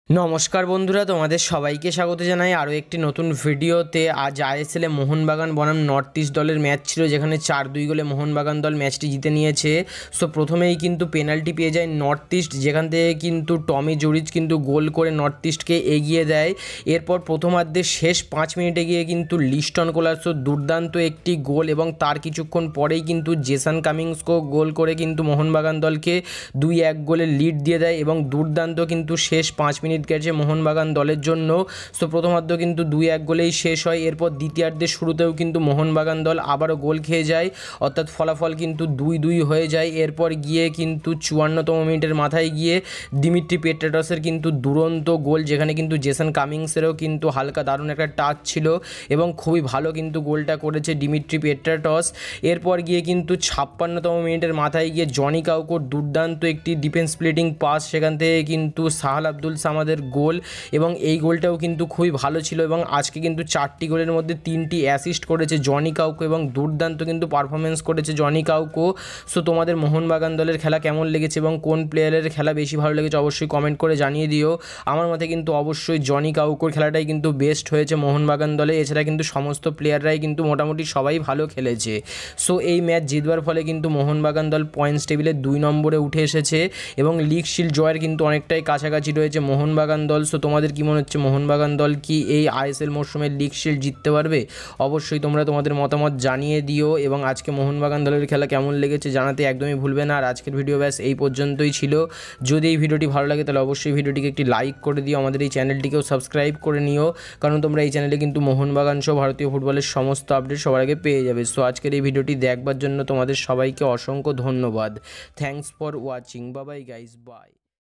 নমস্কার বন্ধুরা, তোমাদের সবাইকে স্বাগত জানাই আরও একটি নতুন ভিডিওতে। আজ আইএসএলে মোহনবাগান বনাম নর্থ ইস্ট দলের ম্যাচ ছিল, যেখানে 4-2 গোলে মোহনবাগান দল ম্যাচটি জিতে নিয়েছে। সো প্রথমেই কিন্তু পেনাল্টি পেয়ে যায় নর্থ ইস্ট, যেখান থেকে কিন্তু টমি জুরিচ কিন্তু গোল করে নর্থ ইস্টকে এগিয়ে দেয়। এরপর প্রথমার্ধের শেষ 5 মিনিটে গিয়ে কিন্তু লিস্টন কোলার্সো দুর্দান্ত একটি গোল, এবং তার কিছুক্ষণ পরেই কিন্তু জেসন কামিংসকেও গোল করে কিন্তু মোহনবাগান দলকে 2-1 গোলে লিড দিয়ে দেয়, এবং দুর্দান্ত কিন্তু শেষ 5 মিনিট গেছে মোহনবাগান দলের জন্য। সো প্রথমার্ধ কিন্তু 2-1 গোলেই শেষ হয়। এরপর দ্বিতীয়ার্ধের শুরুতেও কিন্তু মোহনবাগান দল আবারও গোল খেয়ে যায়, অর্থাৎ ফলাফল কিন্তু 2-2 হয়ে যায়। এরপর গিয়ে কিন্তু 54তম মিনিটের মাথায় গিয়ে দিমিত্রি পেট্রাটসের কিন্তু দুরন্ত গোল, যেখানে কিন্তু জেসন কামিংসেরও কিন্তু হালকা দারুণ একটা টাচ ছিল, এবং খুবই ভালো কিন্তু গোলটা করেছে দিমিত্রি পেট্রাটস। এরপর গিয়ে কিন্তু 56তম মিনিটের মাথায় গিয়ে জনি কাউকোর দুর্দান্ত একটি ডিফেন্স স্প্লিটিং পাস, সেখান থেকে কিন্তু সাহাল আব্দুল সামাদের গোল, এবং এই গোলটাও কিন্তু খুবই ভালো ছিল। এবং আজকে কিন্তু 4টি গোলের মধ্যে 3টি অ্যাসিস্ট করেছে জনি কাউকো, এবং দুর্দান্ত কিন্তু পারফরমেন্স করেছে জনি কাউকো। সো তোমাদের মোহনবাগান দলের খেলা কেমন লেগেছে এবং কোন প্লেয়ারের খেলা বেশি ভালো লেগেছে অবশ্যই কমেন্ট করে জানিয়ে দিও। আমার মতে কিন্তু অবশ্যই জনি কাউকোর খেলাটাই কিন্তু বেস্ট হয়েছে মোহনবাগান দলে। এছাড়া কিন্তু সমস্ত প্লেয়াররাই কিন্তু মোটামুটি সবাই ভালো খেলেছে। সো এই ম্যাচ জিতবার ফলে কিন্তু মোহনবাগান দল পয়েন্টস টেবিলে 2 নম্বরে উঠে এসেছে, এবং লিগ শিল্ড জয়ের কিন্তু অনেকটাই কাছাকাছি রয়েছে মোহনবাগান দল। সো তোমাদের কি মনে হচ্ছে, মোহনবাগান দল কি এই আইএসএল মরশুমে লিগ শিল্ড জিততে পারবে? অবশ্যই তোমরা তোমাদের মতামত জানিয়ে দিও, এবং আজকে মোহনবাগান দলের খেলা কেমন লেগেছে জানাতে একদমই ভুলবে না। আর আজকের ভিডিও ব্যাস এই পর্যন্তই ছিল। যদি এই ভিডিওটি ভালো লাগে তাহলে অবশ্যই ভিডিওটিকে একটি লাইক করে দিও, আমাদের এই চ্যানেলটিকেও সাবস্ক্রাইব করে নিও, কারণ তোমরা এই চ্যানেলে কিন্তু মোহনবাগান সহ ভারতীয় ফুটবলের সমস্ত আপডেট সবার আগে পেয়ে যাবে। সো আজকের এই ভিডিওটি দেখবার জন্য তোমাদের সবাইকে অসংখ্য ধন্যবাদ। Thanks for watching. Bye bye guys, by.